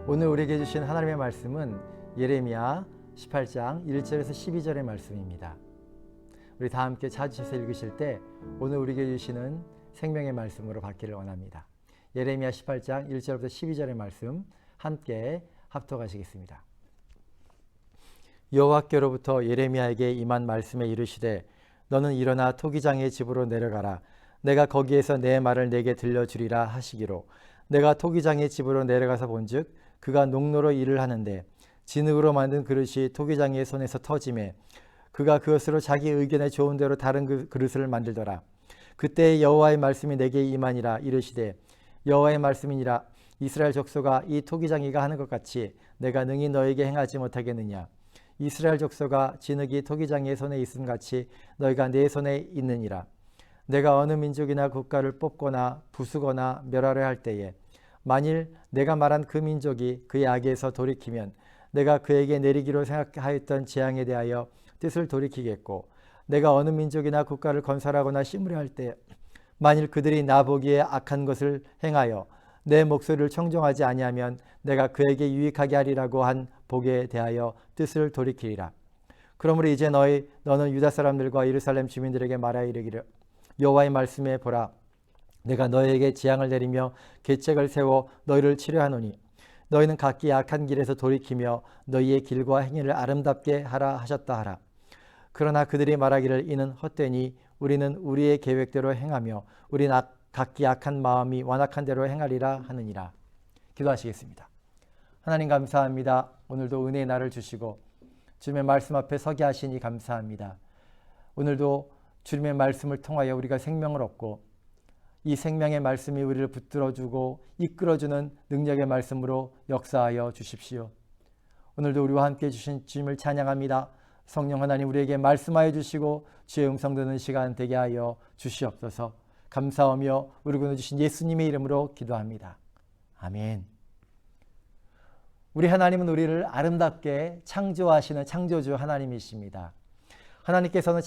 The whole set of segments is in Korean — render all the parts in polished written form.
오늘 우리에게 주신 하나님의 말씀은 예레미야 18장 1절에서 12절의 말씀입니다. 우리 다 함께 찾으셔서 읽으실 때 오늘 우리에게 주시는 생명의 말씀으로 받기를 원합니다. 예레미야 18장 1절부터 12절의 말씀 함께 합독하시겠습니다. 여호와께로부터 예레미야에게 임한 말씀에 이르시되 너는 일어나 토기장의 집으로 내려가라. 내가 거기에서 내 말을 내게 들려주리라 하시기로 내가 토기장의 집으로 내려가서 본즉 그가 농로로 일을 하는데 진흙으로 만든 그릇이 토기장의 손에서 터지매 그가 그것으로 자기 의견에 좋은 대로 다른 그릇을 만들더라. 그때 여호와의 말씀이 내게 임하니라. 이르시되 여호와의 말씀이니라. 이스라엘 족속아, 이 토기장이가 하는 것 같이 내가 능히 너에게 행하지 못하겠느냐. 이스라엘 족속아, 진흙이 토기장의 손에 있음 같이 너희가 내 손에 있느니라. 내가 어느 민족이나 국가를 뽑거나 부수거나 멸하려 할 때에 만일 내가 말한 그 민족이 그의 악에서 돌이키면 내가 그에게 내리기로 생각하였던 재앙에 대하여 뜻을 돌이키겠고, 내가 어느 민족이나 국가를 건설하거나 심으려 할 때 만일 그들이 나 보기에 악한 것을 행하여 내 목소리를 청종하지 아니하면 내가 그에게 유익하게 하리라고 한 복에 대하여 뜻을 돌이키리라. 그러므로 이제 너는 유다 사람들과 예루살렘 주민들에게 말하여 이르기를 여호와의 말씀에 보라. 내가 너희에게 재앙을 내리며 계책을 세워 너희를 치료하노니 너희는 각기 악한 길에서 돌이키며 너희의 길과 행위를 아름답게 하라 하셨다 하라. 그러나 그들이 말하기를 이는 헛되니 우리는 우리의 계획대로 행하며 우리는 각기 악한 마음이 완악한 대로 행하리라 하느니라. 기도하시겠습니다. 하나님 감사합니다. 오늘도 은혜의 날을 주시고 주님의 말씀 앞에 서게 하시니 감사합니다. 오늘도 주님의 말씀을 통하여 우리가 생명을 얻고 이 생명의 말씀이 우리를 붙들어주고 이끌어주는 능력의 말씀으로 역사하여 주십시오. 오늘도 우리와 함께 해주신 주님을 찬양합니다. 성령 하나님 우리에게 말씀하여 주시고 주의 음성 듣는 시간 되게 하여 주시옵소서. 감사하며 우리 구원 주신 예수님의 이름으로 기도합니다. 아멘. 우리 하나님은 우리를 아름답게 창조하시는 창조주 하나님이십니다. 하나님께서는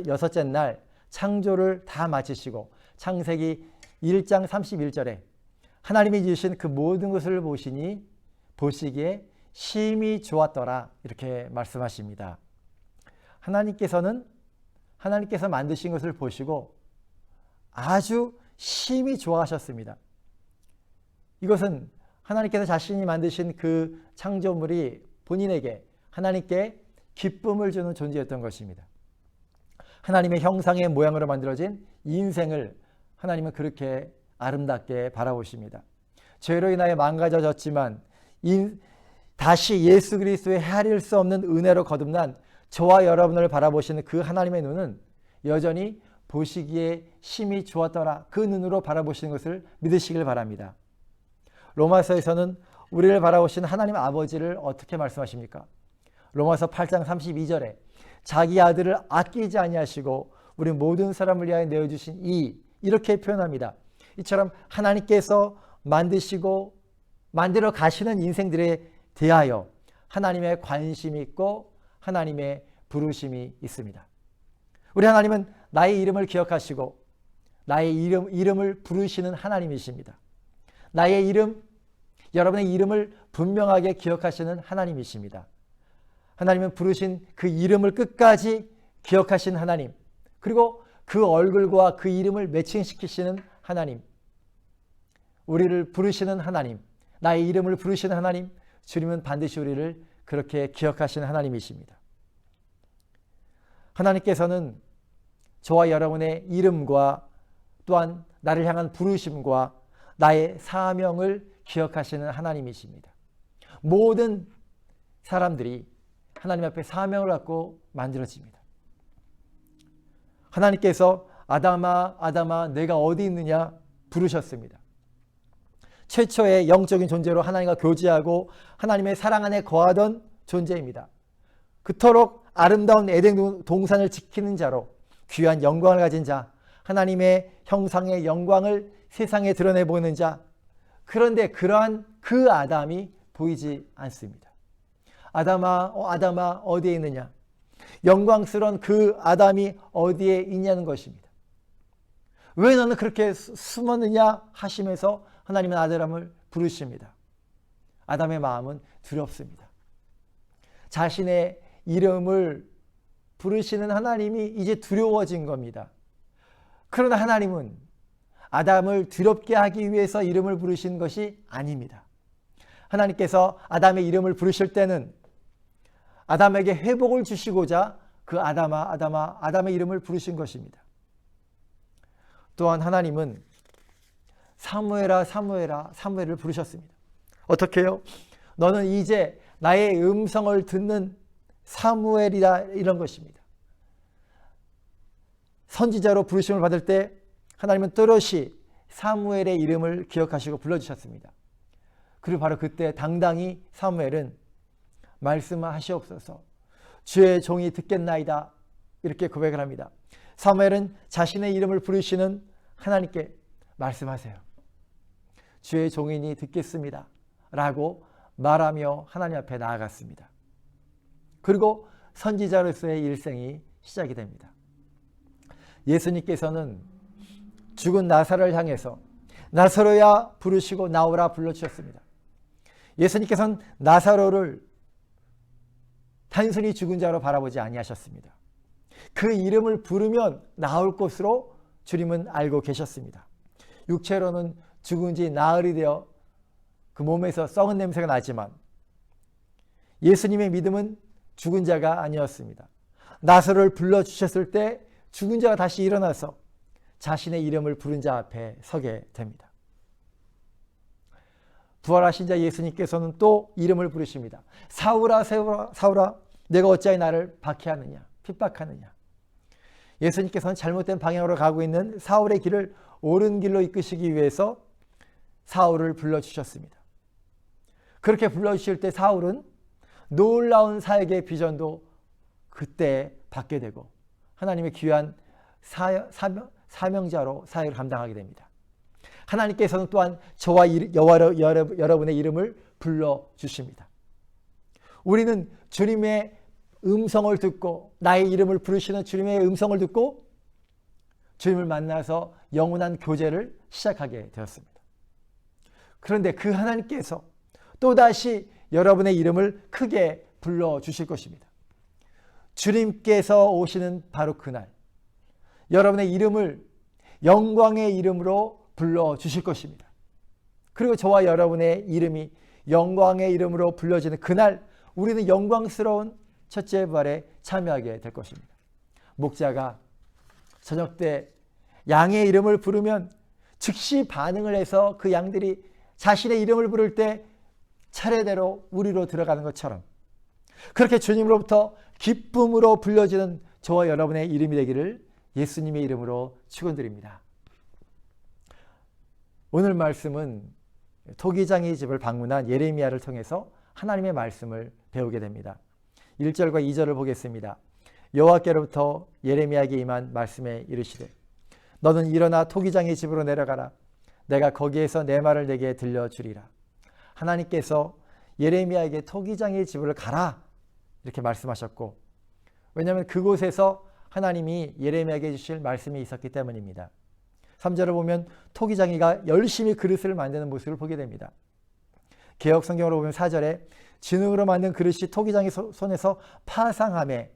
여섯째 날 창조를 다 마치시고 창세기 1장 31절에 하나님이 지으신 그 모든 것을 보시기에 심히 좋았더라 이렇게 말씀하십니다. 하나님께서 만드신 것을 보시고 아주 심히 좋아하셨습니다. 이것은 하나님께서 자신이 만드신 그 창조물이 본인에게 하나님께 기쁨을 주는 존재였던 것입니다. 하나님의 형상의 모양으로 만들어진 인생을 하나님은 그렇게 아름답게 바라보십니다. 죄로 인하여 망가져졌지만 다시 예수 그리스도의 헤아릴 수 없는 은혜로 거듭난 저와 여러분을 바라보시는 그 하나님의 눈은 여전히 보시기에 심히 좋았더라 그 눈으로 바라보시는 것을 믿으시길 바랍니다. 로마서에서는 우리를 바라보시는 하나님 아버지를 어떻게 말씀하십니까? 로마서 8장 32절에 자기 아들을 아끼지 아니하시고 우리 모든 사람을 위하여 내어주신 이렇게 표현합니다. 이처럼 하나님께서 만드시고 만들어 가시는 인생들에 대하여 하나님의 관심이 있고 하나님의 부르심이 있습니다. 우리 하나님은 나의 이름을 기억하시고 나의 이름을 부르시는 하나님이십니다. 나의 이름, 여러분의 이름을 분명하게 기억하시는 하나님이십니다. 하나님은 부르신 그 이름을 끝까지 기억하신 하나님, 그리고 그 얼굴과 그 이름을 매칭시키시는 하나님, 우리를 부르시는 하나님, 나의 이름을 부르시는 하나님, 주님은 반드시 우리를 그렇게 기억하시는 하나님이십니다. 하나님께서는 저와 여러분의 이름과 또한 나를 향한 부르심과 나의 사명을 기억하시는 하나님이십니다. 모든 사람들이 하나님 앞에 사명을 갖고 만들어집니다. 하나님께서 아담아 내가 어디 있느냐 부르셨습니다. 최초의 영적인 존재로 하나님과 교제하고 하나님의 사랑 안에 거하던 존재입니다. 그토록 아름다운 에덴 동산을 지키는 자로 귀한 영광을 가진 자, 하나님의 형상의 영광을 세상에 드러내보이는 자, 그런데 그러한 그 아담이 보이지 않습니다. 아담아 어디에 있느냐? 영광스러운 그 아담이 어디에 있냐는 것입니다. 왜 너는 그렇게 숨었느냐 하시면서 하나님은 아담을 부르십니다. 아담의 마음은 두렵습니다. 자신의 이름을 부르시는 하나님이 이제 두려워진 겁니다. 그러나 하나님은 아담을 두렵게 하기 위해서 이름을 부르신 것이 아닙니다. 하나님께서 아담의 이름을 부르실 때는 아담에게 회복을 주시고자 그 아담의 이름을 부르신 것입니다. 또한 하나님은 사무엘아 사무엘아 사무엘을 부르셨습니다. 어떻게 해요? 너는 이제 나의 음성을 듣는 사무엘이다, 이런 것입니다. 선지자로 부르심을 받을 때 하나님은 또렷이 사무엘의 이름을 기억하시고 불러주셨습니다. 그리고 바로 그때 당당히 사무엘은 말씀하시옵소서 주의 종이 듣겠나이다, 이렇게 고백을 합니다. 사무엘은 자신의 이름을 부르시는 하나님께 말씀하세요. 주의 종인이 듣겠습니다 라고 말하며 하나님 앞에 나아갔습니다. 그리고 선지자로서의 일생이 시작이 됩니다. 예수님께서는 죽은 나사로를 향해서 나사로야 부르시고 나오라 불러주셨습니다. 예수님께서는 나사로를 단순히 죽은 자로 바라보지 아니하셨습니다. 그 이름을 부르면 나올 것으로 주님은 알고 계셨습니다. 육체로는 죽은 지 나흘이 되어 그 몸에서 썩은 냄새가 나지만 예수님의 믿음은 죽은 자가 아니었습니다. 나사로를 불러주셨을 때 죽은 자가 다시 일어나서 자신의 이름을 부른 자 앞에 서게 됩니다. 부활하신 자 예수님께서는 또 이름을 부르십니다. 사울아 사울아 사울아 내가 어찌하여 나를 박해하느냐 핍박하느냐. 예수님께서는 잘못된 방향으로 가고 있는 사울의 길을 옳은 길로 이끄시기 위해서 사울을 불러주셨습니다. 그렇게 불러주실 때 사울은 놀라운 사역의 비전도 그때 받게 되고 하나님의 귀한 사명자로 사역을 감당하게 됩니다. 하나님께서는 또한 저와 여러분의 이름을 불러주십니다. 우리는 주님의 음성을 듣고 나의 이름을 부르시는 주님의 음성을 듣고 주님을 만나서 영원한 교제를 시작하게 되었습니다. 그런데 그 하나님께서 또다시 여러분의 이름을 크게 불러주실 것입니다. 주님께서 오시는 바로 그날 여러분의 이름을 영광의 이름으로 불러주실 것입니다. 그리고 저와 여러분의 이름이 영광의 이름으로 불려지는 그날 우리는 영광스러운 첫째 부활에 참여하게 될 것입니다. 목자가 저녁 때 양의 이름을 부르면 즉시 반응을 해서 그 양들이 자신의 이름을 부를 때 차례대로 우리로 들어가는 것처럼 그렇게 주님으로부터 기쁨으로 불려지는 저와 여러분의 이름이 되기를 예수님의 이름으로 축원드립니다. 오늘 말씀은 토기장의 집을 방문한 예레미야를 통해서 하나님의 말씀을 배우게 됩니다. 1절과 2절을 보겠습니다. 여호와께로부터 예레미야에게 임한 말씀에 이르시되 너는 일어나 토기장의 집으로 내려가라. 내가 거기에서 내 말을 내게 들려주리라. 하나님께서 예레미야에게 토기장의 집을 가라 이렇게 말씀하셨고 왜냐하면 그곳에서 하나님이 예레미야에게 주실 말씀이 있었기 때문입니다. 3절을 보면 토기장이가 열심히 그릇을 만드는 모습을 보게 됩니다. 개역 성경으로 보면 4절에 진흙으로 만든 그릇이 토기장의 손에서 파상하매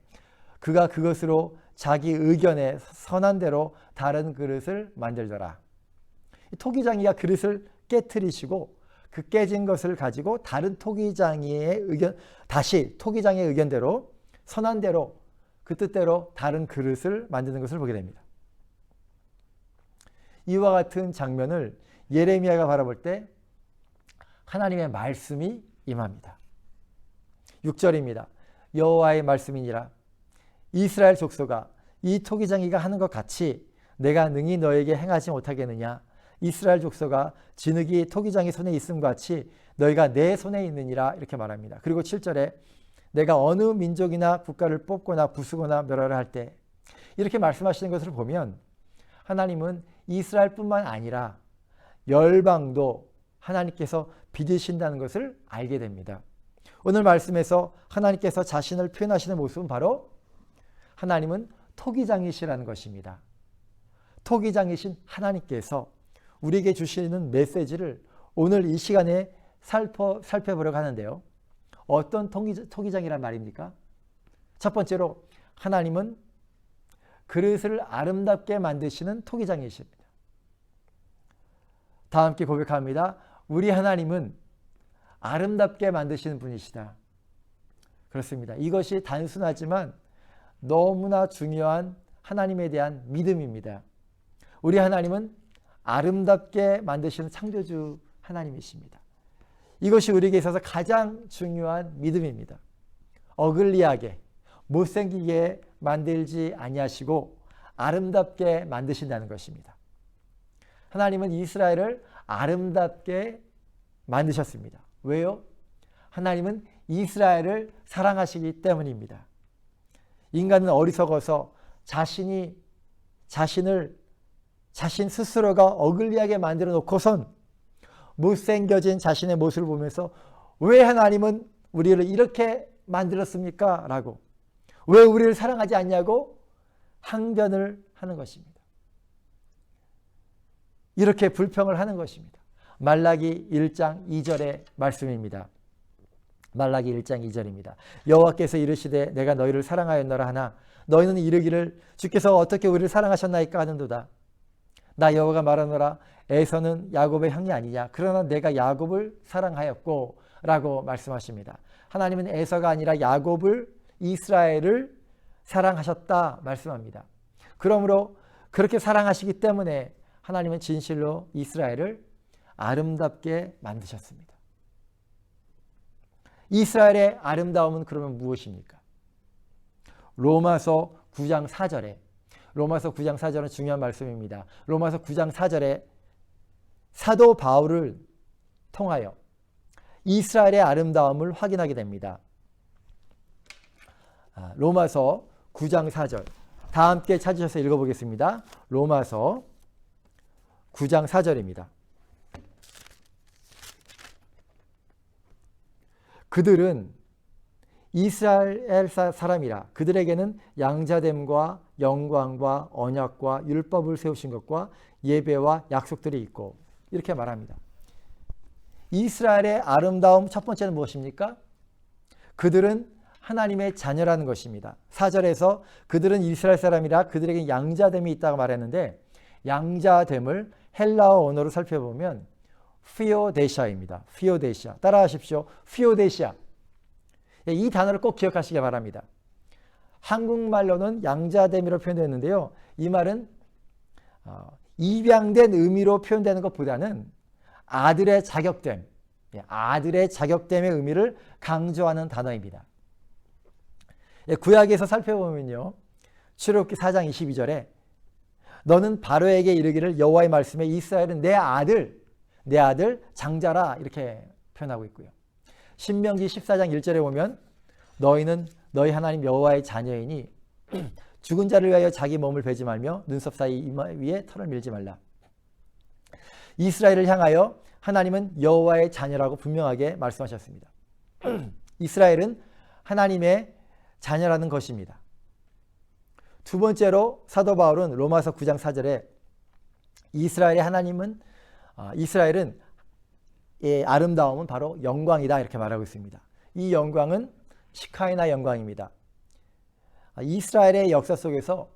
그가 그것으로 자기 의견에 선한 대로 다른 그릇을 만들더라. 토기장이가 그릇을 깨트리시고 그 깨진 것을 가지고 다른 토기장이의 의견, 다시 토기장의 의견대로 선한 대로 그 뜻대로 다른 그릇을 만드는 것을 보게 됩니다. 이와 같은 장면을 예레미야가 바라볼 때 하나님의 말씀이 임합니다. 6절입니다. 여호와의 말씀이니라. 이스라엘 족속아 이 토기장이가 하는 것 같이 내가 능히 너에게 행하지 못하겠느냐. 이스라엘 족속아 진흙이 토기장의 손에 있음과 같이 너희가 내 손에 있느니라 이렇게 말합니다. 그리고 7절에 내가 어느 민족이나 국가를 뽑거나 부수거나 멸하라 할 때 이렇게 말씀하시는 것을 보면 하나님은 이스라엘뿐만 아니라 열방도 하나님께서 빚으신다는 것을 알게 됩니다. 오늘 말씀에서 하나님께서 자신을 표현하시는 모습은 바로 하나님은 토기장이시라는 것입니다. 토기장이신 하나님께서 우리에게 주시는 메시지를 오늘 이 시간에 살펴보려고 하는데요. 어떤 토기장이란 말입니까? 첫 번째로 하나님은 그릇을 아름답게 만드시는 토기장이십니다. 다 함께 고백합니다. 우리 하나님은 아름답게 만드시는 분이시다. 그렇습니다. 이것이 단순하지만 너무나 중요한 하나님에 대한 믿음입니다. 우리 하나님은 아름답게 만드시는 창조주 하나님이십니다. 이것이 우리에게 있어서 가장 중요한 믿음입니다. 어글리하게 못생기게 만들지 아니하시고 아름답게 만드신다는 것입니다. 하나님은 이스라엘을 아름답게 만드셨습니다. 왜요? 하나님은 이스라엘을 사랑하시기 때문입니다. 인간은 어리석어서 자신 스스로가 어글리하게 만들어 놓고선 못생겨진 자신의 모습을 보면서 왜 하나님은 우리를 이렇게 만들었습니까? 라고, 왜 우리를 사랑하지 않냐고 항변을 하는 것입니다. 이렇게 불평을 하는 것입니다. 말라기 1장 2절의 말씀입니다. 말라기 1장 2절입니다. 여호와께서 이르시되 내가 너희를 사랑하였노라 하나 너희는 이르기를 주께서 어떻게 우리를 사랑하셨나이까 하는도다. 나 여호와가 말하노라 에서는 야곱의 형이 아니냐 그러나 내가 야곱을 사랑하였고 라고 말씀하십니다. 하나님은 에서가 아니라 야곱을, 이스라엘을 사랑하셨다 말씀합니다. 그러므로 그렇게 사랑하시기 때문에 하나님은 진실로 이스라엘을 아름답게 만드셨습니다. 이스라엘의 아름다움은 그러면 무엇입니까? 로마서 9장 4절에 로마서 9장 4절은 중요한 말씀입니다. 로마서 9장 4절에 사도 바울을 통하여 이스라엘의 아름다움을 확인하게 됩니다. 로마서 9장 4절 다 함께 찾으셔서 읽어보겠습니다. 로마서 9장 4절입니다. 그들은 이스라엘 사람이라 그들에게는 양자됨과 영광과 언약과 율법을 세우신 것과 예배와 약속들이 있고 이렇게 말합니다. 이스라엘의 아름다움 첫 번째는 무엇입니까? 그들은 하나님의 자녀라는 것입니다. 4절에서 그들은 이스라엘 사람이라 그들에게 양자됨이 있다고 말했는데 양자됨을 헬라어 언어로 살펴보면 피오데시아입니다. 피오데시아. 따라하십시오. 피오데시아. 이 단어를 꼭 기억하시기 바랍니다. 한국말로는 양자됨이라고 표현되었는데요. 이 말은 입양된 의미로 표현되는 것보다는 아들의 자격됨, 아들의 자격됨의 의미를 강조하는 단어입니다. 구약에서 살펴보면요. 출애굽기 4장 22절에 너는 바로에게 이르기를 여호와의 말씀에 이스라엘은 내 아들 장자라 이렇게 표현하고 있고요. 신명기 14장 1절에 보면 너희는 너희 하나님 여호와의 자녀이니 죽은 자를 위하여 자기 몸을 베지 말며 눈썹 사이 이마 위에 털을 밀지 말라. 이스라엘을 향하여 하나님은 여호와의 자녀라고 분명하게 말씀하셨습니다. 이스라엘은 하나님의 자녀라는 것입니다. 두 번째로 사도 바울은 로마서 9장 4절에 이스라엘은 아름다움은 바로 영광이다 이렇게 말하고 있습니다. 이 영광은 시카이나 영광입니다. 이스라엘의 역사 속에서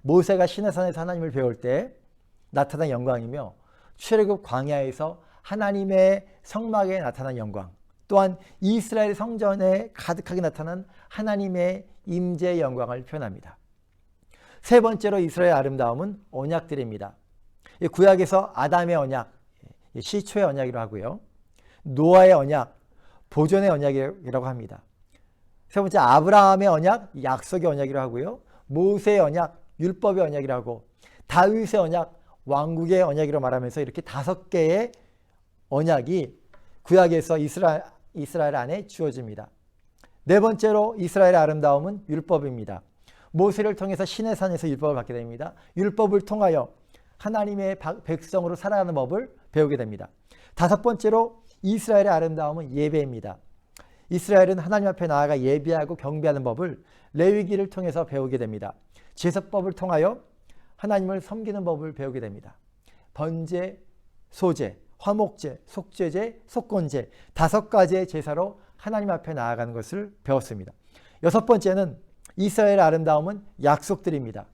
모세가 시내산에서 하나님을 배울 때 나타난 영광이며 출애굽 광야에서 하나님의 성막에 나타난 영광, 또한 이스라엘 성전에 가득하게 나타난 하나님의 임재의 영광을 표현합니다. 세 번째로 이스라엘의 아름다움은 언약들입니다. 구약에서 아담의 언약, 시초의 언약이라고 하고요. 노아의 언약, 보존의 언약이라고 합니다. 세 번째 아브라함의 언약, 약속의 언약이라고 하고요. 모세의 언약, 율법의 언약이라고 하고 다윗의 언약, 왕국의 언약이라고 말하면서 이렇게 5개의 언약이 구약에서 이스라엘 안에 주어집니다. 네 번째로 이스라엘의 아름다움은 율법입니다. 모세를 통해서 시내산에서 율법을 받게 됩니다. 율법을 통하여 하나님의 백성으로 살아가는 법을 배우게 됩니다. 5번째로 이스라엘의 아름다움은 예배입니다. 이스라엘은 하나님 앞에 나아가 예배하고 경배하는 법을 레위기를 통해서 배우게 됩니다. 제사법을 통하여 하나님을 섬기는 법을 배우게 됩니다. 번제, 소제, 화목제, 속죄제, 속건제 5가지의 제사로 하나님 앞에 나아가는 것을 배웠습니다. 6번째는 이스라엘의 아름다움은 약속들입니다.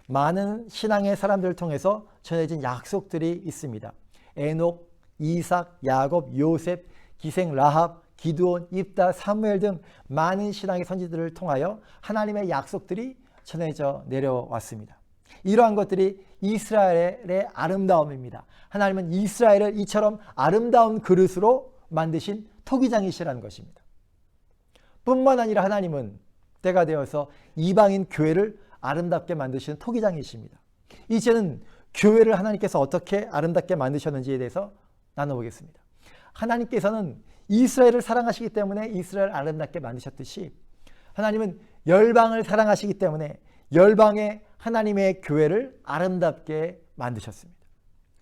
많은 신앙의 사람들을 통해서 전해진 약속들이 있습니다. 에녹, 이삭, 야곱, 요셉, 기생 라합, 기드온, 입다, 사무엘 등 많은 신앙의 선지들을 통하여 하나님의 약속들이 전해져 내려왔습니다. 이러한 것들이 이스라엘의 아름다움입니다. 하나님은 이스라엘을 이처럼 아름다운 그릇으로 만드신 토기장이시라는 것입니다. 뿐만 아니라 하나님은 때가 되어서 이방인 교회를 아름답게 만드시는 토기장이십니다. 이제는 교회를 하나님께서 어떻게 아름답게 만드셨는지에 대해서 나눠보겠습니다. 하나님께서는 이스라엘을 사랑하시기 때문에 이스라엘을 아름답게 만드셨듯이 하나님은 열방을 사랑하시기 때문에 열방의 하나님의 교회를 아름답게 만드셨습니다.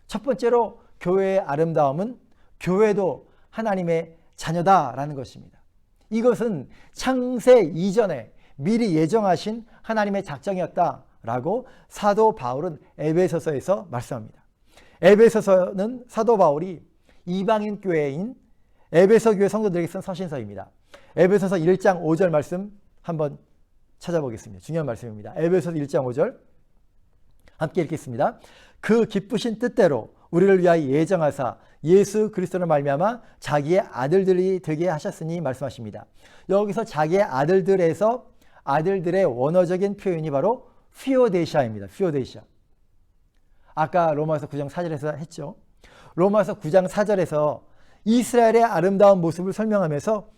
첫 번째로 교회의 아름다움은 교회도 하나님의 자녀다라는 것입니다. 이것은 창세 이전에 미리 예정하신 하나님의 작정이었다라고 사도 바울은 에베소서에서 말씀합니다. 에베소서는 사도 바울이 이방인 교회인 에베소 교회 성도들에게 쓴 서신서입니다. 에베소서 1장 5절 말씀 한번 찾아보겠습니다. 중요한 말씀입니다. 에베소서 1장 5절 함께 읽겠습니다. 그 기쁘신 뜻대로 우리를 위하여 예정하사 예수 그리스도를 말미암아 자기의 아들들이 되게 하셨으니 말씀하십니다. 여기서 자기의 아들들에서 아들들의 원어적인 표현이 바로 피오데시아입니다. 피오데시아. 아까 로마서 9장 4절에서 했죠. 로마서 9장 4절에서 이스라엘의 아름다운 모습을 설명하면서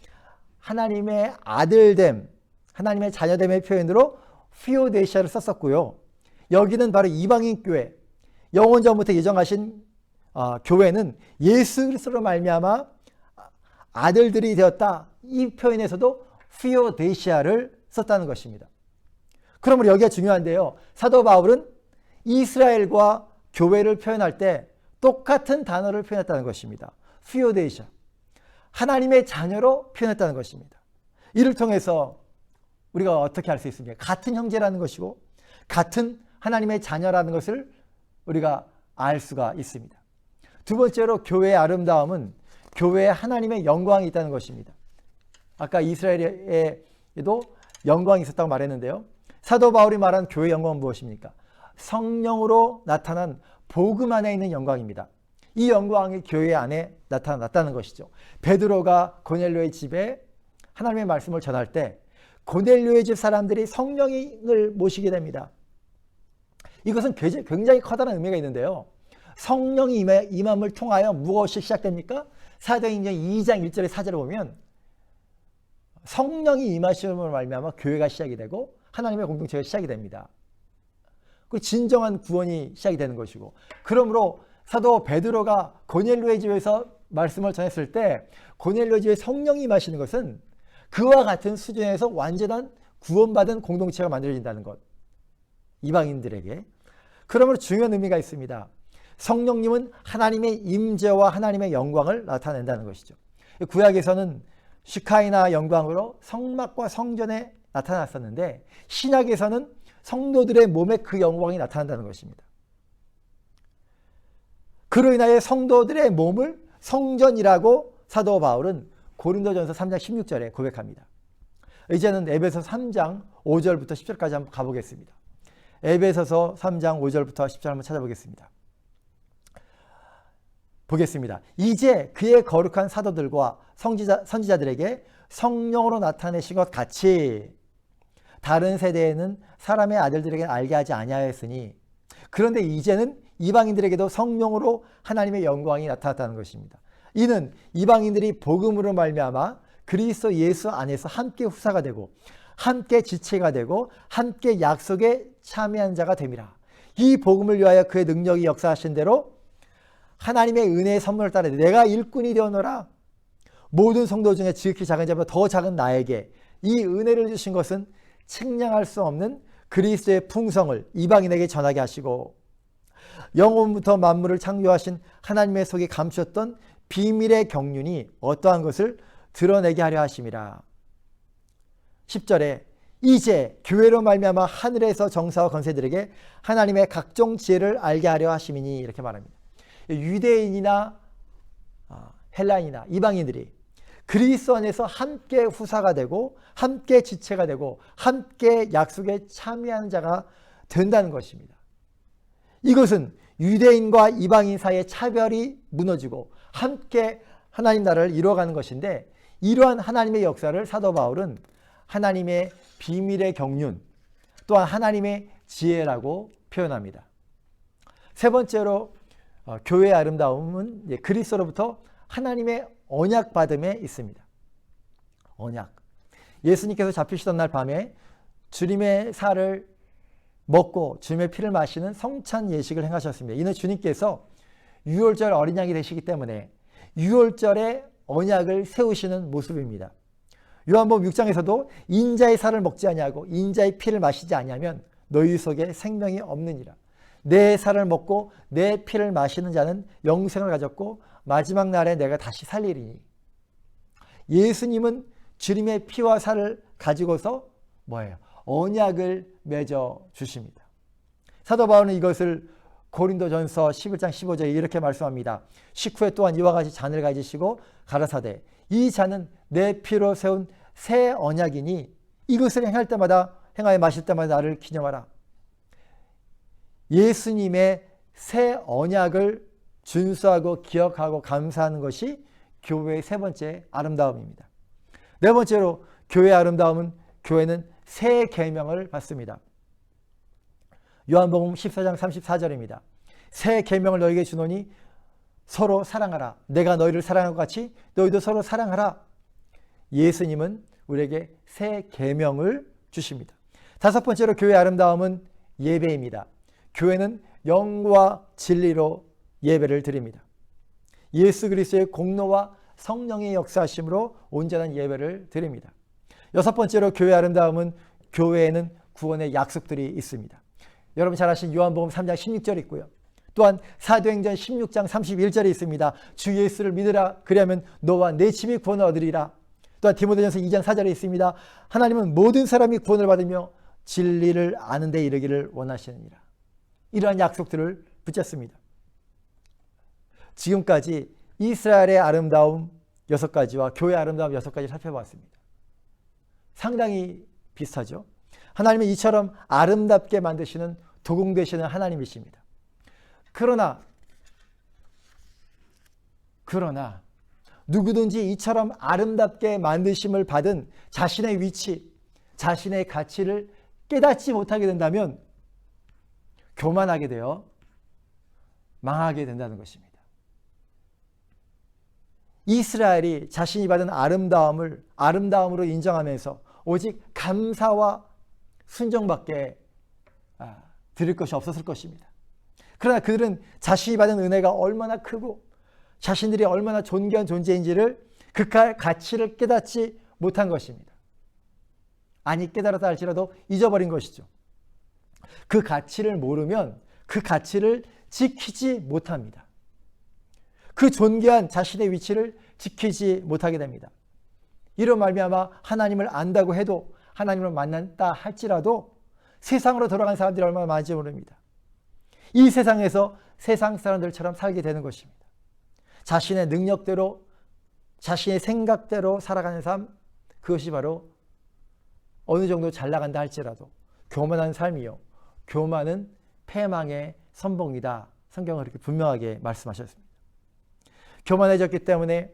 하나님의 아들됨, 하나님의 자녀됨의 표현으로 피오데시아를 썼었고요. 여기는 바로 이방인 교회, 영원전부터 예정하신 교회는 예수 그리스도로 말미암아 아들들이 되었다. 이 표현에서도 피오데시아를 썼다는 것입니다. 그러므로 여기가 중요한데요. 사도 바울은 이스라엘과 교회를 표현할 때 똑같은 단어를 표현했다는 것입니다. 피오데시아. 하나님의 자녀로 표현했다는 것입니다. 이를 통해서 우리가 어떻게 알 수 있습니까? 같은 형제라는 것이고 같은 하나님의 자녀라는 것을 우리가 알 수가 있습니다. 두 번째로 교회의 아름다움은 교회에 하나님의 영광이 있다는 것입니다. 아까 이스라엘에도 영광이 있었다고 말했는데요. 사도 바울이 말한 교회의 영광은 무엇입니까? 성령으로 나타난 복음 안에 있는 영광입니다. 이 영광이 교회 안에 나타났다는 것이죠. 베드로가 고넬료의 집에 하나님의 말씀을 전할 때 고넬료의 집 사람들이 성령을 모시게 됩니다. 이것은 굉장히 커다란 의미가 있는데요. 성령이 임함을 통하여 무엇이 시작됩니까? 사도행전 2장 1절에 4절을 보면 성령이 임하심으로 말미암아 교회가 시작이 되고 하나님의 공동체가 시작이 됩니다. 그 진정한 구원이 시작이 되는 것이고, 그러므로 사도 베드로가 고넬료의 집에서 말씀을 전했을 때 고넬료 집에 성령이 임하시는 것은 그와 같은 수준에서 완전한 구원받은 공동체가 만들어진다는 것. 이방인들에게. 그러므로 중요한 의미가 있습니다. 성령님은 하나님의 임재와 하나님의 영광을 나타낸다는 것이죠. 구약에서는 슈카이나 영광으로 성막과 성전에 나타났었는데 신약에서는 성도들의 몸에 그 영광이 나타난다는 것입니다. 그로 인하여 성도들의 몸을 성전이라고 사도 바울은 고린도전서 3장 16절에 고백합니다. 이제는 에베소서 3장 5절부터 10절까지 한번 가보겠습니다. 에베소서 3장 5절부터 10절 한번 찾아보겠습니다. 보겠습니다. 이제 그의 거룩한 사도들과 선지자들에게 성령으로 나타내신 것 같이 다른 세대에는 사람의 아들들에게 알게 하지 아니하였으니 그런데 이제는 이방인들에게도 성령으로 하나님의 영광이 나타났다는 것입니다. 이는 이방인들이 복음으로 말미암아 그리스도 예수 안에서 함께 후사가 되고 함께 지체가 되고 함께 약속에 참여한 자가 됨이라. 이 복음을 위하여 그의 능력이 역사하신 대로 하나님의 은혜의 선물을 따라 내가 일꾼이 되어노라. 모든 성도 중에 지극히 작은 자보다 더 작은 나에게 이 은혜를 주신 것은 측량할 수 없는 그리스도의 풍성을 이방인에게 전하게 하시고 영원부터 만물을 창조하신 하나님의 속에 감추었던 비밀의 경륜이 어떠한 것을 드러내게 하려 하심이라. 10절에 이제 교회로 말미암아 하늘에서 정사와 권세들에게 하나님의 각종 지혜를 알게 하려 하심이니 이렇게 말합니다. 유대인이나 헬라인이나 이방인들이 그리스도 안에서 함께 후사가 되고 함께 지체가 되고 함께 약속에 참여하는 자가 된다는 것입니다. 이것은 유대인과 이방인 사이의 차별이 무너지고 함께 하나님 나라를 이루어가는 것인데, 이러한 하나님의 역사를 사도 바울은 하나님의 비밀의 경륜, 또한 하나님의 지혜라고 표현합니다. 세 번째로 교회의 아름다움은 그리스도로부터 하나님의 언약 받음에 있습니다. 언약. 예수님께서 잡히시던 날 밤에 주님의 살을 먹고 주님의 피를 마시는 성찬 예식을 행하셨습니다. 이는 주님께서 유월절 어린 양이 되시기 때문에 유월절에 언약을 세우시는 모습입니다. 요한복음 6장에서도 인자의 살을 먹지 아니하고 인자의 피를 마시지 아니하면 너희 속에 생명이 없느니라. 내 살을 먹고 내 피를 마시는 자는 영생을 가졌고 마지막 날에 내가 다시 살리리니. 예수님은 주님의 피와 살을 가지고서 뭐예요? 언약을 맺어 주십니다. 사도 바울은 이것을 고린도전서 11장 15절에 이렇게 말씀합니다. 식후에 또한 이와 같이 잔을 가지시고 가라사대 이 잔은 내 피로 세운 새 언약이니 이것을 행하여 마실 때마다 나를 기념하라. 예수님의 새 언약을 준수하고 기억하고 감사하는 것이 교회의 세 번째 아름다움입니다. 네 번째로 교회의 아름다움은 교회는 새 계명을 받습니다. 요한복음 14장 34절입니다. 새 계명을 너희에게 주노니 서로 사랑하라. 내가 너희를 사랑한 것 같이 너희도 서로 사랑하라. 예수님은 우리에게 새 계명을 주십니다. 다섯 번째로 교회의 아름다움은 예배입니다. 교회는 영과 진리로 예배를 드립니다. 예수 그리스도의 공로와 성령의 역사하심으로 온전한 예배를 드립니다. 여섯 번째로 교회의 아름다움은 교회에는 구원의 약속들이 있습니다. 여러분 잘 아시는 요한복음 3장 16절이 있고요. 또한 사도행전 16장 31절에 있습니다. 주 예수를 믿으라. 그리하면 너와 내 집이 구원을 얻으리라. 또한 디모데전서 2장 4절에 있습니다. 하나님은 모든 사람이 구원을 받으며 진리를 아는 데 이르기를 원하시느니라. 이러한 약속들을 붙였습니다. 지금까지 이스라엘의 아름다움 6가지와 교회의 아름다움 6가지를 살펴봤습니다. 상당히 비슷하죠. 하나님은 이처럼 아름답게 만드시는 도공 되시는 하나님이십니다. 그러나 누구든지 이처럼 아름답게 만드심을 받은 자신의 위치, 자신의 가치를 깨닫지 못하게 된다면 교만하게 되어 망하게 된다는 것입니다. 이스라엘이 자신이 받은 아름다움으로 인정하면서 오직 감사와 순종밖에 드릴 것이 없었을 것입니다. 그러나 그들은 자신이 받은 은혜가 얼마나 크고 자신들이 얼마나 존귀한 존재인지를 그 가치를 깨닫지 못한 것입니다. 아니 깨달았다 할지라도 잊어버린 것이죠. 그 가치를 모르면 그 가치를 지키지 못합니다. 그 존귀한 자신의 위치를 지키지 못하게 됩니다. 이런 말미암아 하나님을 안다고 해도 하나님을 만난다 할지라도 세상으로 돌아간 사람들이 얼마나 많은지 모릅니다. 이 세상에서 세상 사람들처럼 살게 되는 것입니다. 자신의 능력대로 자신의 생각대로 살아가는 삶, 그것이 바로 어느 정도 잘 나간다 할지라도 교만한 삶이요 교만은 패망의 선봉이다. 성경은 그렇게 분명하게 말씀하셨습니다. 교만해졌기 때문에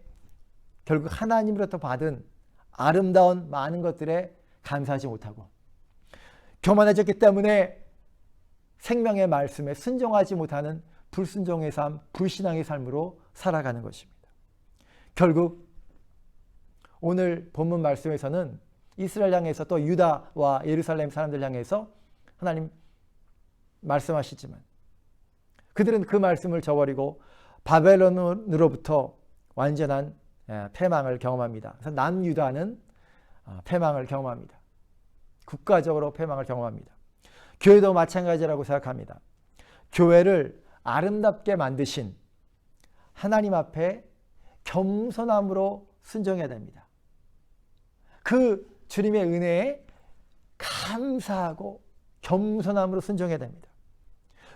결국 하나님으로부터 받은 아름다운 많은 것들에 감사하지 못하고 교만해졌기 때문에 생명의 말씀에 순종하지 못하는 불순종의 삶, 불신앙의 삶으로 살아가는 것입니다. 결국 오늘 본문 말씀에서는 이스라엘 향해서 또 유다와 예루살렘 사람들 향해서 하나님 말씀하시지만 그들은 그 말씀을 저버리고 바벨론으로부터 완전한 패망을 경험합니다. 그래서 남유다는 패망을 경험합니다. 국가적으로 패망을 경험합니다. 교회도 마찬가지라고 생각합니다. 교회를 아름답게 만드신 하나님 앞에 겸손함으로 순종해야 됩니다. 그 주님의 은혜에 감사하고 겸손함으로 순종해야 됩니다.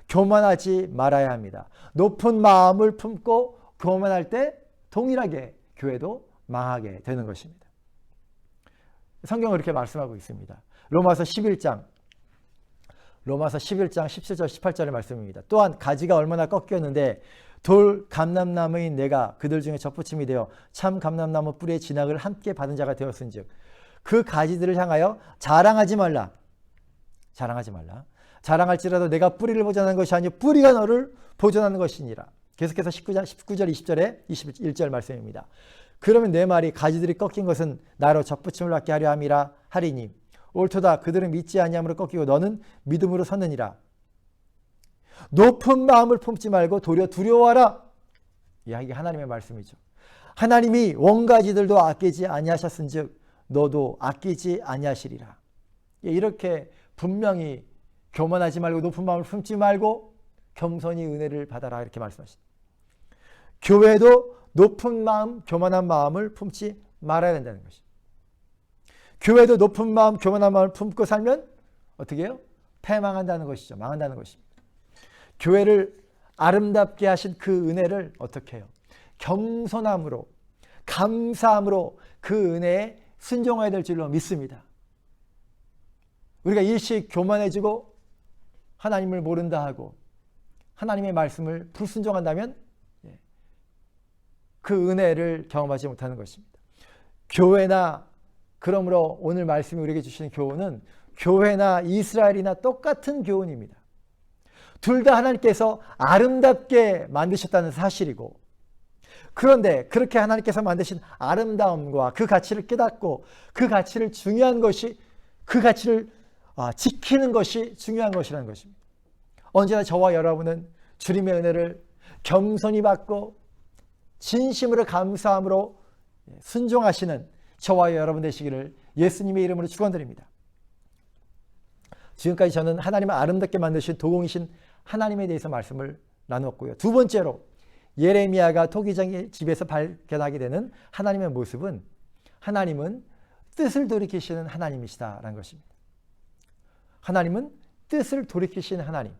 교만하지 말아야 합니다. 높은 마음을 품고 교만할 때 동일하게 교회도 망하게 되는 것입니다. 성경은 이렇게 말씀하고 있습니다. 로마서 11장 17절 18절의 말씀입니다. 또한 가지가 얼마나 꺾였는데 돌 감람나무인 내가 그들 중에 접붙임이 되어 참 감람나무 뿌리의 진학을 함께 받은 자가 되었은즉 그 가지들을 향하여 자랑하지 말라. 자랑할지라도 내가 뿌리를 보존하는 것이 아니요 뿌리가 너를 보존하는 것이니라. 계속해서 19절 20절에 21절 말씀입니다. 그러면 내 말이 가지들이 꺾인 것은 나로 접붙임을 받게 하려 함이라 하리니 옳도다. 그들은 믿지 아니함으로 꺾이고 너는 믿음으로 섰느니라. 높은 마음을 품지 말고 도리어 두려워하라. 이게 하나님의 말씀이죠. 하나님이 원가지들도 아끼지 아니하셨은즉 너도 아끼지 아니하시리라. 이렇게 분명히 교만하지 말고 높은 마음을 품지 말고 겸손히 은혜를 받아라 이렇게 말씀하십니다. 교회도 높은 마음, 교만한 마음을 품지 말아야 된다는 것입니다. 교회도 높은 마음, 교만한 마음을 품고 살면 어떻게 해요? 패망한다는 것이죠. 망한다는 것입니다. 교회를 아름답게 하신 그 은혜를 어떻게 해요? 겸손함으로, 감사함으로 그 은혜에 순종해야 될 줄로 믿습니다. 우리가 일시 교만해지고 하나님을 모른다 하고 하나님의 말씀을 불순종한다면 그 은혜를 경험하지 못하는 것입니다. 교회나 그러므로 오늘 말씀이 우리에게 주시는 교훈은 교회나 이스라엘이나 똑같은 교훈입니다. 둘 다 하나님께서 아름답게 만드셨다는 사실이고 그런데 그렇게 하나님께서 만드신 아름다움과 그 가치를 깨닫고 그 가치를 중요한 것이 그 가치를 지키는 것이 중요한 것이라는 것입니다. 언제나 저와 여러분은 주님의 은혜를 겸손히 받고 진심으로 감사함으로 순종하시는 저와 여러분 되시기를 예수님의 이름으로 축원드립니다. 지금까지 저는 하나님을 아름답게 만드신 도공이신 하나님에 대해서 말씀을 나누었고요. 두 번째로 예레미야가 토기장의 집에서 발견하게 되는 하나님의 모습은 하나님은 뜻을 돌이키시는 하나님이시다라는 것입니다. 하나님은 뜻을 돌이키시는 하나님.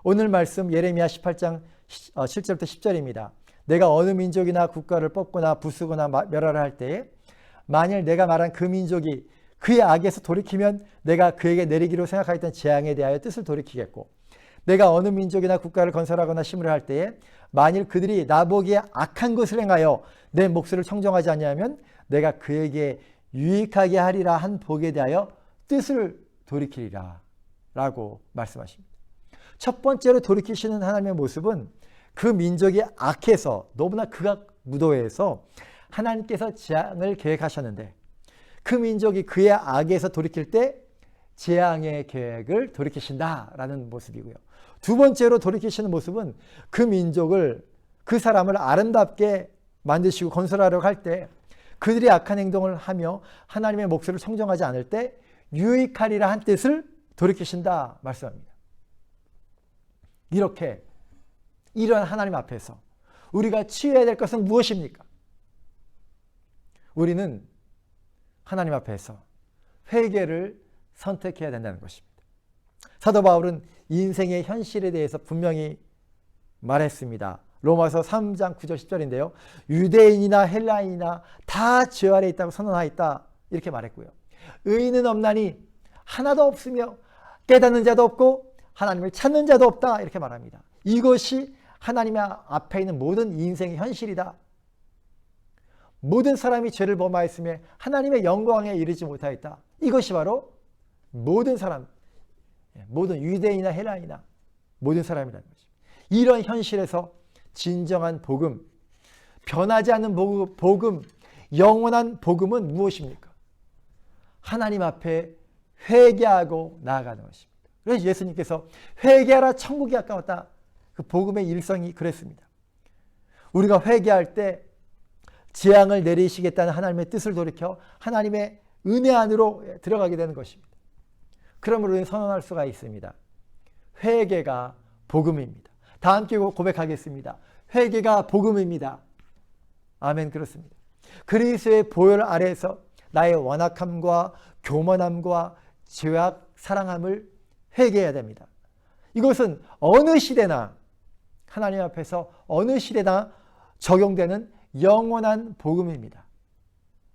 오늘 말씀 예레미야 18장 7절부터 10절입니다. 내가 어느 민족이나 국가를 뽑거나 부수거나 멸하라 할 때에 만일 내가 말한 그 민족이 그의 악에서 돌이키면 내가 그에게 내리기로 생각하였던 재앙에 대하여 뜻을 돌이키겠고 내가 어느 민족이나 국가를 건설하거나 심으려 할 때에 만일 그들이 나보기에 악한 것을 행하여 내 목소리를 청정하지 아니하면 내가 그에게 유익하게 하리라 한 복에 대하여 뜻을 돌이키리라 라고 말씀하십니다. 첫 번째로 돌이키시는 하나님의 모습은 그 민족이 악해서 너무나 극악무도해서 하나님께서 재앙을 계획하셨는데 그 민족이 그의 악에서 돌이킬 때 재앙의 계획을 돌이키신다라는 모습이고요. 두 번째로 돌이키시는 모습은 그 민족을 그 사람을 아름답게 만드시고 건설하려고 할 때 그들이 악한 행동을 하며 하나님의 목소리를 청정하지 않을 때 유익하리라 한 뜻을 돌이키신다 말씀합니다. 이렇게 이런 하나님 앞에서 우리가 취해야 될 것은 무엇입니까? 우리는 하나님 앞에서 회개를 선택해야 된다는 것입니다. 사도 바울은 인생의 현실에 대해서 분명히 말했습니다. 로마서 3장 9절 10절인데요. 유대인이나 헬라인이나 다 죄 아래 있다고 선언하였다 이렇게 말했고요. 의인은 없나니 하나도 없으며 깨닫는 자도 없고 하나님을 찾는 자도 없다 이렇게 말합니다. 이것이 하나님 앞에 있는 모든 인생의 현실이다. 모든 사람이 죄를 범하였으며 하나님의 영광에 이르지 못하였다. 이것이 바로 모든 사람, 모든 유대인이나 헬라인이나 모든 사람이라는 것입니다. 이런 현실에서 진정한 복음, 변하지 않는 복음, 영원한 복음은 무엇입니까? 하나님 앞에 회개하고 나아가는 것입니다. 그래서 예수님께서 회개하라 천국이 가까웠다. 그 복음의 일성이 그랬습니다. 우리가 회개할 때 재앙을 내리시겠다는 하나님의 뜻을 돌이켜 하나님의 은혜 안으로 들어가게 되는 것입니다. 그러므로 우리는 선언할 수가 있습니다. 회개가 복음입니다. 다 함께 고백하겠습니다. 회개가 복음입니다. 아멘. 그렇습니다. 그리스도의 보혈 아래에서 나의 완악함과 교만함과 죄악, 사랑함을 회개해야 됩니다. 이것은 어느 시대나 하나님 앞에서 어느 시대나 적용되는 영원한 복음입니다.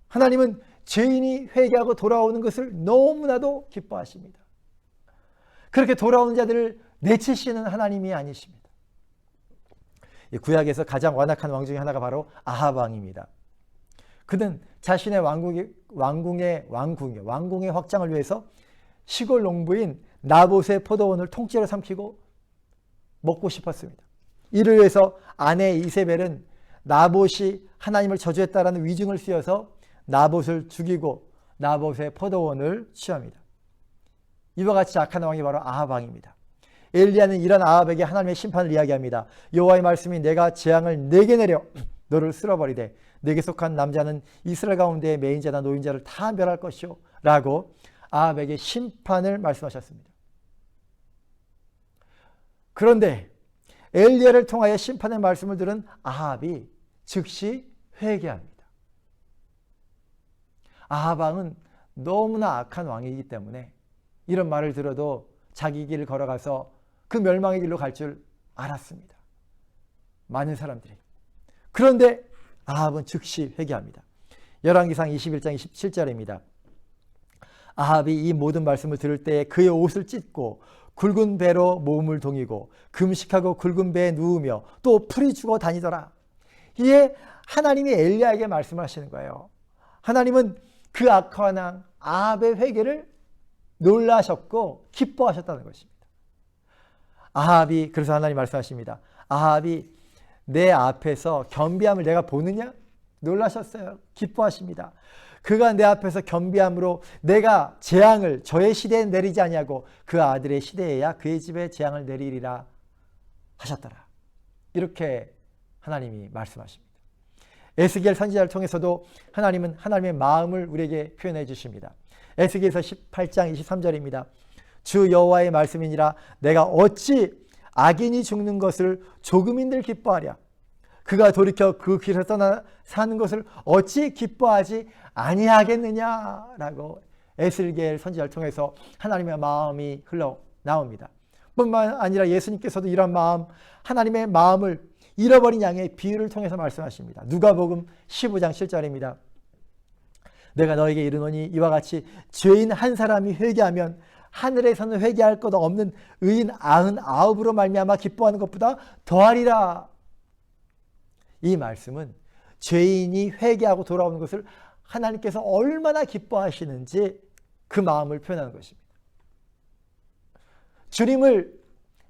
하나님은 죄인이 회개하고 돌아오는 것을 너무나도 기뻐하십니다. 그렇게 돌아오는 자들을 내치시는 하나님이 아니십니다. 구약에서 가장 완악한 왕 중에 하나가 바로 아합 왕입니다. 그는 자신의 왕궁의 확장을 위해서 시골 농부인 나봇의 포도원을 통째로 삼키고 먹고 싶었습니다. 이를 위해서 아내 이세벨은 나봇이 하나님을 저주했다라는 위증을 씌워서 나봇을 죽이고 나봇의 포도원을 취합니다. 이와 같이 악한 왕이 바로 아합 왕입니다. 엘리야는 이런 아합에게 하나님의 심판을 이야기합니다. 여호와의 말씀이 내가 재앙을 내게 내려 너를 쓸어버리되 내게 속한 남자는 이스라엘 가운데 매인자나 노인자를 다 멸할 것이요 라고 아합에게 심판을 말씀하셨습니다. 그런데 엘리야를 통하여 심판의 말씀을 들은 아합이 즉시 회개합니다. 아합 왕은 너무나 악한 왕이기 때문에 이런 말을 들어도 자기 길을 걸어가서 그 멸망의 길로 갈 줄 알았습니다. 많은 사람들이. 그런데 아합은 즉시 회개합니다. 열왕기상 21장 27절입니다. 아합이 이 모든 말씀을 들을 때 그의 옷을 찢고 굵은 배로 몸을 동이고 금식하고 굵은 배에 누우며 또 풀이 죽어 다니더라. 이에 하나님이 엘리야에게 말씀하시는 거예요. 하나님은 그 악한 왕 아합의 회개를 놀라셨고 기뻐하셨다는 것입니다. 아합이 그래서 하나님 말씀하십니다. 아합이 내 앞에서 겸비함을 내가 보느냐? 놀라셨어요. 기뻐하십니다. 그가 내 앞에서 겸비함으로 내가 재앙을 저의 시대에 내리지 아니하고 그 아들의 시대에야 그의 집에 재앙을 내리리라 하셨더라. 이렇게 하나님이 말씀하십니다. 에스겔 선지자를 통해서도 하나님은 하나님의 마음을 우리에게 표현해 주십니다. 에스겔서 18장 23절입니다. 주 여호와의 말씀이니라 내가 어찌 악인이 죽는 것을 조금인들 기뻐하랴. 그가 돌이켜 그 길을 떠나 사는 것을 어찌 기뻐하지 아니하겠느냐라고 에스겔 선지자를 통해서 하나님의 마음이 흘러나옵니다. 뿐만 아니라 예수님께서도 이런 마음, 하나님의 마음을 잃어버린 양의 비유를 통해서 말씀하십니다. 누가복음 15장 7절입니다. 내가 너에게 이르노니 이와 같이 죄인 한 사람이 회개하면 하늘에서는 회개할 것 없는 의인 99으로 말미암아 기뻐하는 것보다 더하리라. 이 말씀은 죄인이 회개하고 돌아오는 것을 하나님께서 얼마나 기뻐하시는지 그 마음을 표현하는 것입니다. 주님을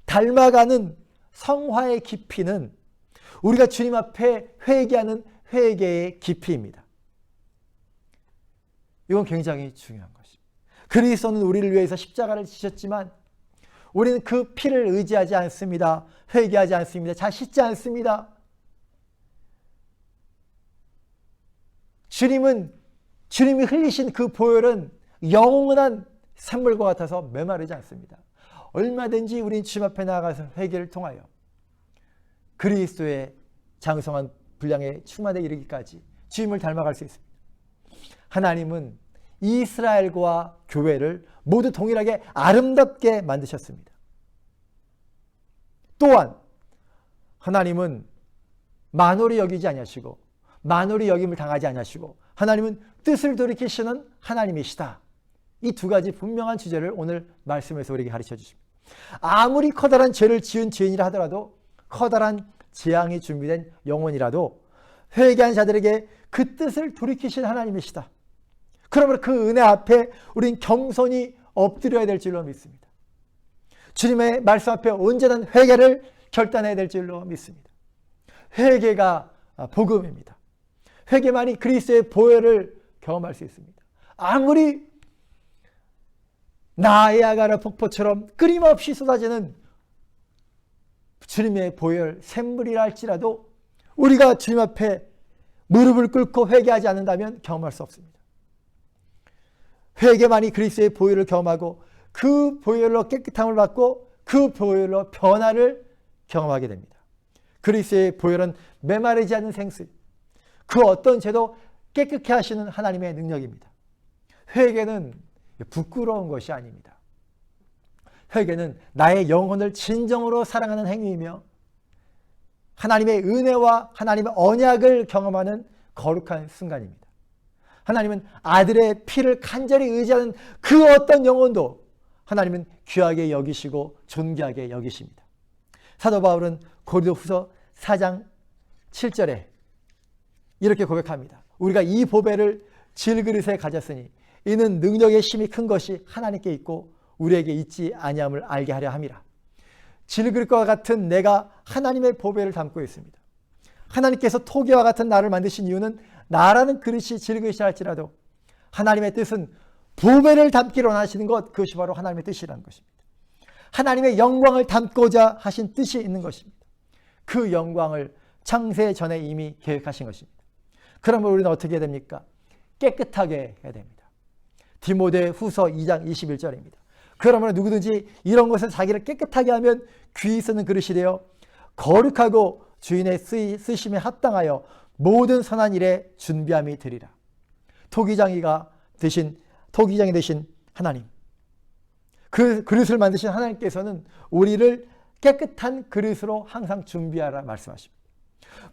닮아가는 성화의 깊이는 우리가 주님 앞에 회개하는 회개의 깊이입니다. 이건 굉장히 중요한 것입니다. 그리스도는 우리를 위해서 십자가를 지셨지만 우리는 그 피를 의지하지 않습니다. 회개하지 않습니다. 잘 씻지 않습니다. 주님이 흘리신 그 보혈은 영원한 샘물과 같아서 메마르지 않습니다. 얼마든지 우리는 주님 앞에 나아가서 회개를 통하여 그리스도의 장성한 분량에 충만에 이르기까지 주님을 닮아갈 수 있습니다. 하나님은 이스라엘과 교회를 모두 동일하게 아름답게 만드셨습니다. 또한 하나님은 만홀히 여기지 아니하시고 만홀히 여김을 당하지 아니하시고 하나님은 뜻을 돌이키시는 하나님이시다. 이 두 가지 분명한 주제를 오늘 말씀에서 우리에게 가르쳐 주십니다. 아무리 커다란 죄를 지은 죄인이라 하더라도 커다란 재앙이 준비된 영혼이라도 회개한 자들에게 그 뜻을 돌이키신 하나님이시다. 그러므로 그 은혜 앞에 우린 겸손히 엎드려야 될 줄로 믿습니다. 주님의 말씀 앞에 온전한 회개를 결단해야 될 줄로 믿습니다. 회개가 복음입니다. 회개만이 그리스도의 보혈을 경험할 수 있습니다. 아무리 나야가라 폭포처럼 끊임없이 쏟아지는 주님의 보혈 샘물이라 할지라도 우리가 주님 앞에 무릎을 꿇고 회개하지 않는다면 경험할 수 없습니다. 회개만이 그리스도의 보혈을 경험하고 그 보혈로 깨끗함을 받고 그 보혈로 변화를 경험하게 됩니다. 그리스도의 보혈은 메마르지 않는 생수, 그 어떤 죄도 깨끗게 하시는 하나님의 능력입니다. 회개는 부끄러운 것이 아닙니다. 회개는 나의 영혼을 진정으로 사랑하는 행위이며 하나님의 은혜와 하나님의 언약을 경험하는 거룩한 순간입니다. 하나님은 아들의 피를 간절히 의지하는 그 어떤 영혼도 하나님은 귀하게 여기시고 존귀하게 여기십니다. 사도 바울은 고린도후서 4장 7절에 이렇게 고백합니다. 우리가 이 보배를 질그릇에 가졌으니 이는 능력의 힘이 큰 것이 하나님께 있고 우리에게 있지 아니함을 알게 하려 함이라. 질그릇과 같은 내가 하나님의 보배를 담고 있습니다. 하나님께서 토기와 같은 나를 만드신 이유는 나라는 그릇이 질그릇이 할지라도 하나님의 뜻은 보배를 담기로 하시는 것, 그것이 바로 하나님의 뜻이라는 것입니다. 하나님의 영광을 담고자 하신 뜻이 있는 것입니다. 그 영광을 창세 전에 이미 계획하신 것입니다. 그러면 우리는 어떻게 해야 됩니까? 깨끗하게 해야 됩니다. 디모데 후서 2장 21절입니다. 그러면 누구든지 이런 것을 자기를 깨끗하게 하면 귀 쓰는 그릇이 되어 거룩하고 주인의 쓰심에 합당하여 모든 선한 일에 준비함이 되리라. 토기장이 되신 하나님, 그 그릇을 만드신 하나님께서는 우리를 깨끗한 그릇으로 항상 준비하라 말씀하십니다.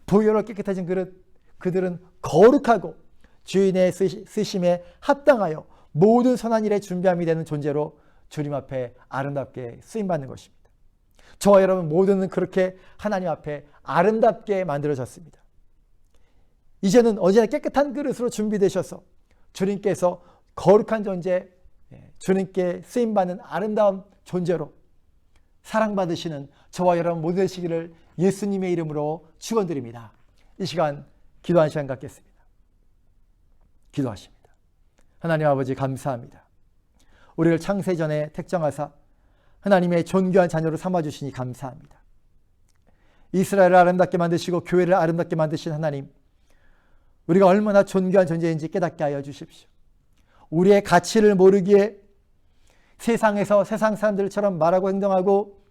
보혈로 깨끗해진 그릇, 그들은 거룩하고 주인의 쓰심에 합당하여 모든 선한 일에 준비함이 되는 존재로 주님 앞에 아름답게 쓰임받는 것입니다. 저와 여러분 모두는 그렇게 하나님 앞에 아름답게 만들어졌습니다. 이제는 언제나 깨끗한 그릇으로 준비되셔서 주님께서 거룩한 존재, 주님께 쓰임받는 아름다운 존재로 사랑받으시는 저와 여러분 모두 되시기를 예수님의 이름으로 축원드립니다. 이 시간 기도하는 시간 갖겠습니다. 기도하십니다. 하나님 아버지 감사합니다. 우리를 창세전에 택정하사 하나님의 존귀한 자녀로 삼아주시니 감사합니다. 이스라엘을 아름답게 만드시고 교회를 아름답게 만드신 하나님, 우리가 얼마나 존귀한 존재인지 깨닫게 하여 주십시오. 우리의 가치를 모르기에 세상에서 세상 사람들처럼 말하고 행동하고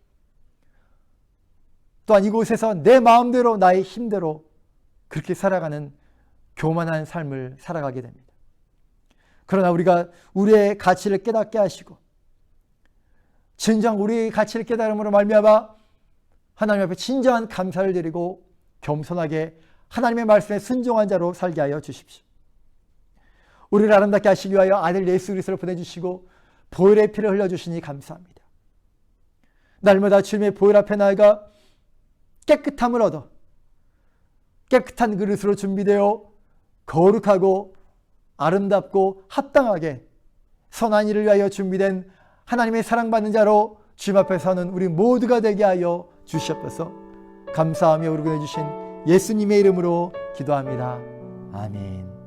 또한 이곳에서 내 마음대로 나의 힘대로 그렇게 살아가는 교만한 삶을 살아가게 됩니다. 그러나 우리가 우리의 가치를 깨닫게 하시고 진정 우리의 가치를 깨달음으로 말미암아 하나님 앞에 진정한 감사를 드리고 겸손하게 하나님의 말씀에 순종한 자로 살게 하여 주십시오. 우리를 아름답게 하시기 위하여 아들 예수 그리스도를 보내주시고 보혈의 피를 흘려주시니 감사합니다. 날마다 주님의 보혈 앞에 나아가 깨끗함을 얻어 깨끗한 그릇으로 준비되어 거룩하고 아름답고 합당하게 선한 일을 위하여 준비된 하나님의 사랑받는 자로 주님 앞에 서는 우리 모두가 되게 하여 주시옵소서. 감사하며 우리 보내주신 예수님의 이름으로 기도합니다. 아멘.